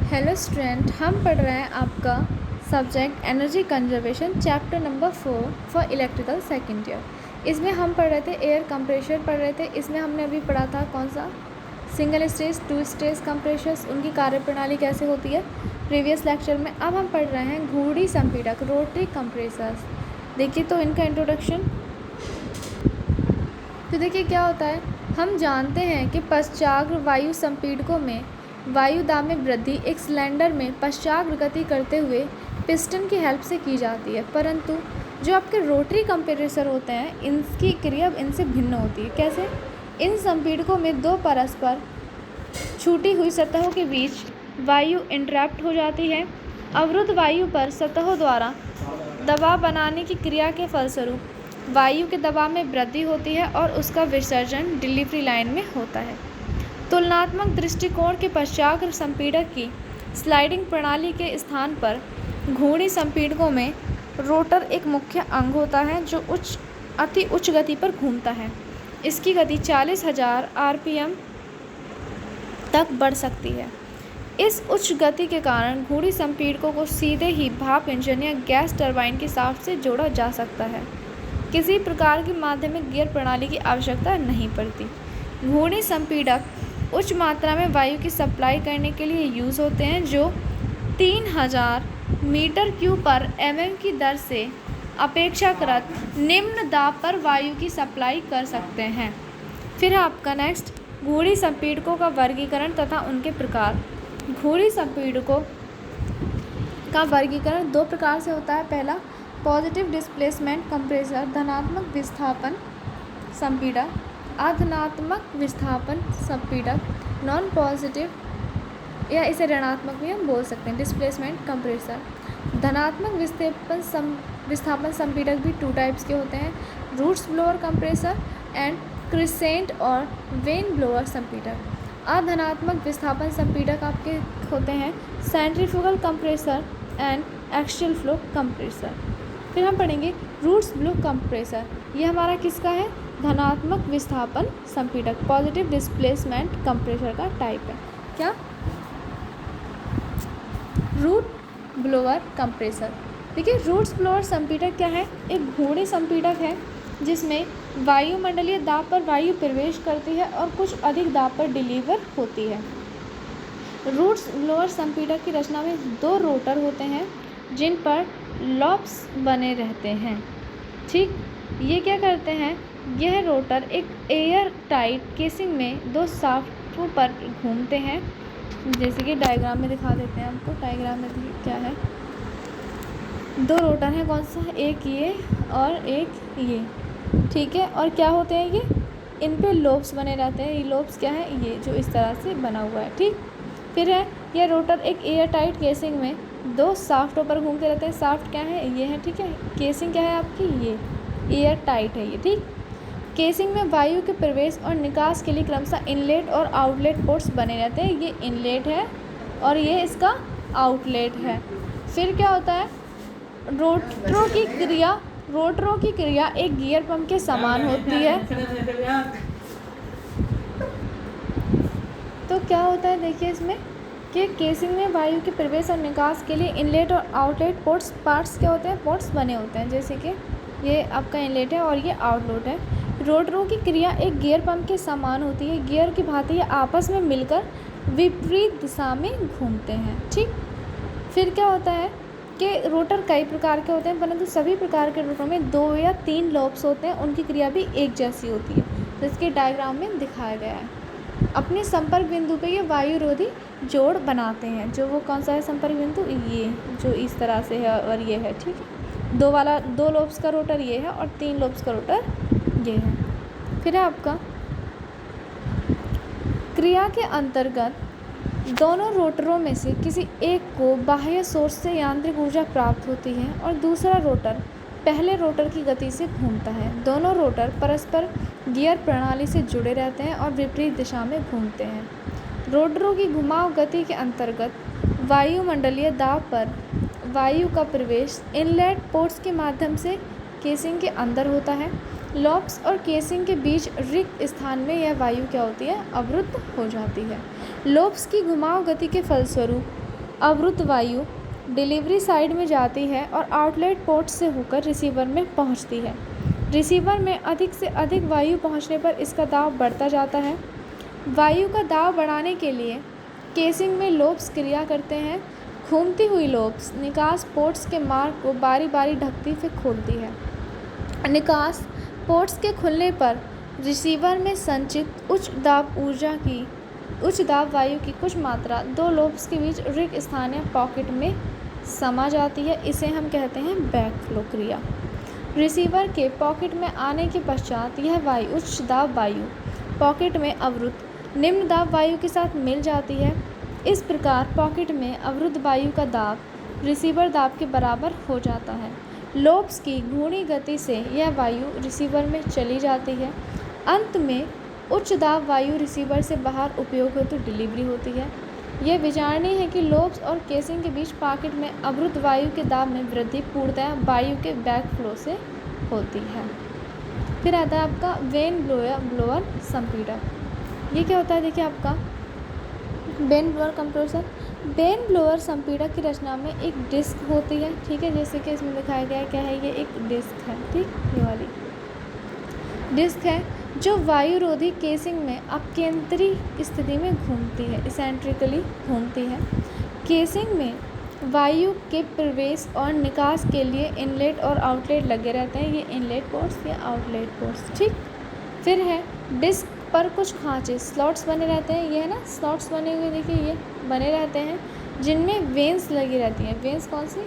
Hello student, हम पढ़ रहे हैं आपका subject energy conservation chapter number 4 for electrical second year. इसमें हम पढ़ रहे थे एयर कंप्रेशर पढ़ रहे थे। इसमें हमने अभी पढ़ा था कौन सा, single stage, two stage compressors, उनकी कार्यप्रणाली कैसे होती है प्रीवियस लेक्चर में। अब हम पढ़ रहे हैं घूर्णी संपीड़क रोटरी कंप्रेसर्स। देखिए तो इनका इंट्रोडक्शन। तो देखिए क्या होता है, हम जानते हैं कि पश्चाग्र वायु संपीड़कों में वायु दाब में वृद्धि एक सिलेंडर में पश्चाग्र गति करते हुए पिस्टन की हेल्प से की जाती है, परंतु जो आपके रोटरी कंप्रेसर होते हैं इनकी क्रिया इनसे भिन्न होती है। कैसे? इन संपीड़कों में दो परस्पर छूटी हुई सतहों के बीच वायु इंटरप्ट हो जाती है। अवरुद्ध वायु पर सतहों द्वारा दबाव बनाने की क्रिया के फलस्वरूप वायु के दबाव में वृद्धि होती है और उसका विसर्जन डिलीवरी लाइन में होता है। तुलनात्मक दृष्टिकोण के पश्चाग्र संपीड़क की स्लाइडिंग प्रणाली के स्थान पर घूर्णी संपीड़कों में रोटर एक मुख्य अंग होता है जो अति उच्च गति पर घूमता है। इसकी गति 40,000 आरपीएम तक बढ़ सकती है। इस उच्च गति के कारण घूर्णी संपीड़कों को सीधे ही भाप इंजन या गैस टरबाइन के शाफ्ट से जोड़ा जा सकता है। किसी प्रकार की माध्यमिक गियर प्रणाली की आवश्यकता नहीं पड़ती। घूर्णी संपीड़क उच्च मात्रा में वायु की सप्लाई करने के लिए यूज़ होते हैं जो 3000 मीटर क्यूब पर एमएम की दर से अपेक्षाकृत निम्न दाब पर वायु की सप्लाई कर सकते हैं। फिर आपका नेक्स्ट घूर्णी संपीड़कों का वर्गीकरण तथा उनके प्रकार। घूर्णी संपीड़कों का वर्गीकरण दो प्रकार से होता है। पहला, पॉजिटिव डिस्प्लेसमेंट कंप्रेसर धनात्मक विस्थापन संपीड़क, अधनात्मक विस्थापन संपीड़क नॉन पॉजिटिव, या इसे ऋणात्मक भी हम बोल सकते हैं डिस्प्लेसमेंट कंप्रेसर। धनात्मक विस्थापन संपीड़क भी टू टाइप्स के होते हैं, roots blower compressor and crescent और वेन ब्लोअर संपीड़क। अधनात्मक विस्थापन संपीड़क आपके होते हैं centrifugal compressor and axial flow compressor. फिर हम पढ़ेंगे रूट्स ब्लो कंप्रेसर। ये हमारा किसका है? धनात्मक विस्थापन संपीड़क, पॉजिटिव डिस्प्लेसमेंट कंप्रेसर का टाइप है। क्या? Root blower compressor. देखिए रूट्स ब्लोअर संपीड़क क्या है? एक घूर्णी संपीड़क है जिसमें वायुमंडलीय दाब पर वायु प्रवेश करती है और कुछ अधिक दाब पर डिलीवर होती है। रूट्स ब्लोअर संपीड़क की रचना में दो रोटर होते हैं जिन पर लॉब्स बने रहते हैं। ठीक, ये क्या करते हैं? यह रोटर एक एयर टाइट केसिंग में दो शाफ्टों पर घूमते हैं, जैसे कि डायग्राम में दिखा देते हैं आपको। डायग्राम में देखिए क्या है, दो रोटर हैं। कौन सा? एक ये और एक ये। ठीक है, और क्या होते हैं ये? इन पे लोब्स बने रहते हैं। ये लोब्स क्या है? ये जो इस तरह से बना हुआ है। ठीक, फिर है यह रोटर एक एयर टाइट केसिंग में दो शाफ्टों पर घूमते रहते हैं। शाफ्ट क्या है? ये है। ठीक है, केसिंग क्या है आपकी? ये एयर टाइट है ये। ठीक, केसिंग में वायु के प्रवेश और निकास के लिए क्रमशः इनलेट और आउटलेट पोर्ट्स बने रहते हैं। ये इनलेट है और ये इसका आउटलेट है। फिर क्या होता है? रोटरों की क्रिया एक गियर पंप के समान होती है। तो क्या होता है देखिए इसमें कि केसिंग में वायु के प्रवेश और निकास के लिए इनलेट और आउटलेट पार्ट्स क्या होते हैं? पोर्ट्स बने होते हैं। जैसे कि ये आपका इनलेट है और ये आउटलेट है। रोटरों की क्रिया एक गियर पंप के समान होती है। गियर की भांति ये आपस में मिलकर विपरीत दिशा में घूमते हैं। ठीक, फिर क्या होता है कि रोटर कई प्रकार के होते हैं, परंतु सभी प्रकार के रोटर में 2 या 3 लॉब्स होते हैं। उनकी क्रिया भी एक जैसी होती है, जिसके डायग्राम में दिखाया गया है। अपने संपर्क बिंदु पे ये वायुरोधी जोड़ बनाते हैं। जो वो कौन सा है संपर्क बिंदु? ये जो इस तरह से है और ये है। ठीक, दो लोब्स का रोटर ये है और 3 लोब्स का रोटर ये है। फिर है आपका क्रिया के अंतर्गत दोनों रोटरों में से किसी एक को बाह्य सोर्स से यांत्रिक ऊर्जा प्राप्त होती है और दूसरा रोटर पहले रोटर की गति से घूमता है। दोनों रोटर परस्पर गियर प्रणाली से जुड़े रहते हैं और विपरीत दिशा में घूमते हैं। रोटरों की घुमाव गति के अंतर्गत वायुमंडलीय दाब पर वायु का प्रवेश इनलेट पोर्ट्स के माध्यम से केसिंग के अंदर होता है। लॉब्स और केसिंग के बीच रिक्त स्थान में यह वायु क्या होती है? अवरुद्ध हो जाती है। लोब्स की घुमाव गति के फलस्वरूप अवरुद्ध वायु डिलीवरी साइड में जाती है और आउटलेट पोर्ट से होकर रिसीवर में पहुंचती है। रिसीवर में अधिक से अधिक वायु पहुंचने पर इसका दाब बढ़ता जाता है। वायु का दाब बढ़ाने के लिए केसिंग में लोब्स क्रिया करते हैं। घूमती हुई लोब्स निकास पोर्ट्स के मार्ग को बारी बारी ढकती फिर खोलती है। निकास पोर्ट्स के खुलने पर रिसीवर में संचित उच्च दाब वायु की कुछ मात्रा दो लोब्स के बीच रिक्त स्थान या पॉकेट में समा जाती है। इसे हम कहते हैं बैकफ्लो क्रिया। रिसीवर के पॉकेट में आने के पश्चात यह वायु उच्च दाब वायु पॉकेट में अवरुद्ध निम्न दाब वायु के साथ मिल जाती है। इस प्रकार पॉकेट में अवरुद्ध वायु का दाब रिसीवर दाब के बराबर हो जाता है। लोब्स की घूर्णी गति से यह वायु रिसीवर में चली जाती है। अंत में उच्च दाब वायु रिसीवर से बाहर उपयोग हेतु डिलीवरी होती है। यह विचारणीय है कि लोब्स और केसिंग के बीच पॉकेट में अवरुद्ध वायु के दाब में वृद्धि पूर्णतः वायु के बैकफ्लो से होती है। फिर आता है आपका वेन ब्लोअर संपीड़क। ये क्या होता है? देखिए आपका vane blower compressor. Vane blower संपीड़क की रचना में एक डिस्क होती है, ठीक है, जैसे कि इसमें दिखाया गया है। क्या है? ये एक डिस्क है, ठीक, ये वाली डिस्क है जो वायुरोधी केसिंग में अपकेंद्री स्थिति में घूमती है, इसेंट्रिकली घूमती है। केसिंग में वायु के प्रवेश और निकास के लिए इनलेट और आउटलेट लगे रहते हैं। ये इनलेट पोर्ट्स या आउटलेट पोर्ट्स, ठीक। फिर है डिस्क पर कुछ खांचे स्लॉट्स बने रहते हैं। ये है ना स्लॉट्स बने हुए, देखिए ये बने रहते हैं जिनमें वेंस लगी रहती हैं। वेंस कौन सी?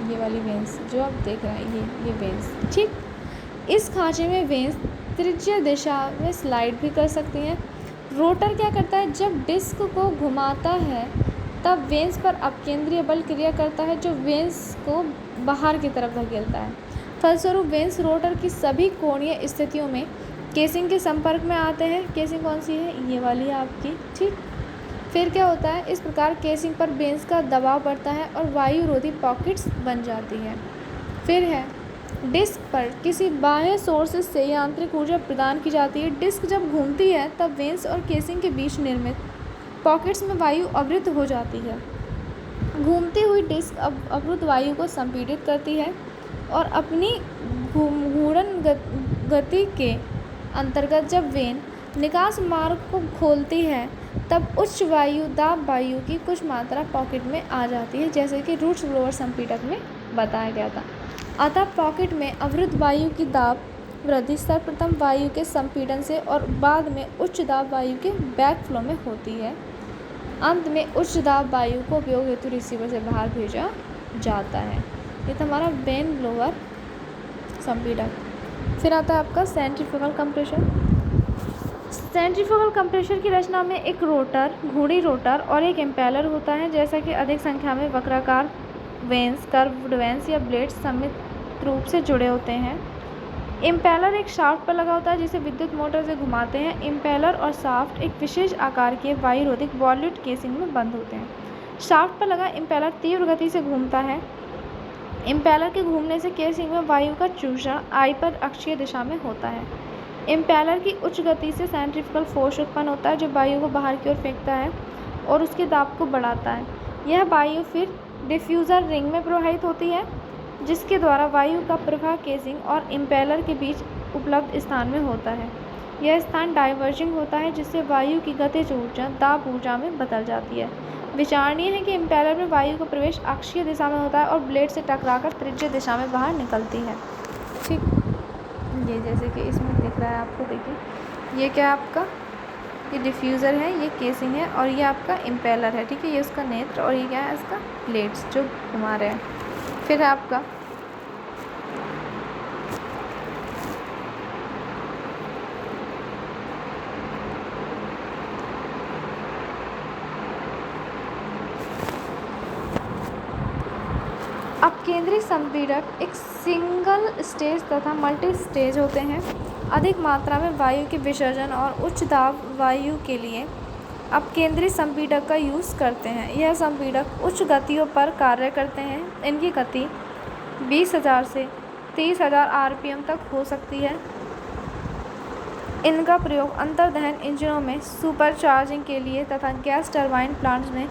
ये वाली वेंस जो आप देख रहे हैं, ये वेंस, ठीक। इस खांचे में वेंस त्रिज्यीय दिशा में स्लाइड भी कर सकती हैं। रोटर क्या करता है? जब डिस्क को घुमाता है तब वेंस पर अपकेंद्रीय बल क्रिया करता है जो वेंस को बाहर की तरफ धकेलता है। फलस्वरूप वेंस रोटर की सभी कोणीय स्थितियों में केसिंग के संपर्क में आते हैं। केसिंग कौन सी है? ये वाली है आपकी, ठीक। फिर क्या होता है? इस प्रकार केसिंग पर वेंस का दबाव बढ़ता है और वायुरोधी पॉकेट्स बन जाती है। फिर है डिस्क पर किसी बाह्य सोर्सेस से यांत्रिक ऊर्जा प्रदान की जाती है। डिस्क जब घूमती है तब वेंस और केसिंग के बीच निर्मित पॉकेट्स में वायु अवरुद्ध हो जाती है। घूमती हुई डिस्क अवरुद्ध वायु को संपीड़ित करती है और अपनी घूर्णन गति के अंतर्गत जब वेन निकास मार्ग को खोलती है तब उच्च वायु दाब वायु की कुछ मात्रा पॉकेट में आ जाती है, जैसे कि रूट्स ब्लोअर संपीड़क में बताया गया था। अतः पॉकेट में अवरुद्ध वायु की दाब वृद्धि सर्वप्रथम वायु के संपीड़न से और बाद में उच्च दाब वायु के बैकफ्लो में होती है। अंत में उच्च दाब वायु को उपयोग हेतु रिसीवर से बाहर भेजा जाता है। ये था हमारा वेन ब्लोअर संपीड़क। फिर आता है आपका सेंट्रीफ्यूगल कंप्रेशर। सेंट्रीफ्यूगल कंप्रेशर की रचना में एक रोटर, घूर्णी रोटर और एक इम्पेलर होता है। जैसा कि अधिक संख्या में वक्राकार वेंस, कर्व्ड वेंस या ब्लेड्स समित रूप से जुड़े होते हैं। इम्पेलर एक शाफ्ट पर लगा होता है जिसे विद्युत मोटर से घुमाते हैं। इम्पेलर और शाफ्ट एक विशेष आकार के वायुरोधिक वॉल्यूट केसिंग में बंद होते हैं। शाफ्ट पर लगा इम्पेलर तीव्र गति से घूमता है। इम्पेलर के घूमने से केसिंग में वायु का चूषण आई पर अक्षीय दिशा में होता है। इम्पेलर की उच्च गति से सेंट्रीफ्यूगल फोर्स उत्पन्न होता है जो वायु को बाहर की ओर फेंकता है और उसके दाब को बढ़ाता है। यह वायु फिर डिफ्यूज़र रिंग में प्रवाहित होती है जिसके द्वारा वायु का प्रवाह केसिंग और इम्पेलर के बीच उपलब्ध स्थान में होता है। यह स्थान डाइवर्जिंग होता है जिससे वायु की गतिज ऊर्जा दाब ऊर्जा में बदल जाती है। विचारणीय है कि इम्पेलर में वायु का प्रवेश अक्षीय दिशा में होता है और ब्लेड से टकराकर त्रिज्यीय दिशा में बाहर निकलती है, ठीक। ये जैसे कि इसमें दिख रहा है आपको, देखिए ये क्या है आपका, ये डिफ्यूज़र है, ये केसिंग है और ये आपका इम्पेलर है, ठीक है। ये उसका नेत्र और ये क्या है इसका ब्लेड्स जो घुमा रहे हैं। फिर है आपका अपकेंद्री संपीड़क एक सिंगल स्टेज तथा मल्टी स्टेज होते हैं। अधिक मात्रा में वायु के विसर्जन और उच्च दाब वायु के लिए अपकेंद्री संपीड़क का यूज़ करते हैं। यह संपीड़क उच्च गतियों पर कार्य करते हैं। इनकी गति 20,000 से 30,000 आरपीएम तक हो सकती है। इनका प्रयोग अंतर्दहन इंजनों में सुपरचार्जिंग के लिए तथा गैस टरबाइन प्लांट्स में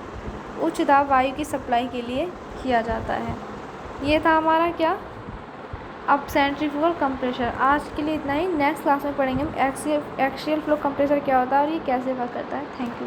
उच्च दाब वायु की सप्लाई के लिए किया जाता है। ये था हमारा क्या, अब सेंट्रीफ्यूगल कंप्रेसर। आज के लिए इतना ही। नेक्स्ट क्लास में पढ़ेंगे हम एक्सियल फ्लो कंप्रेसर क्या होता है और ये कैसे वर्क करता है। Thank you.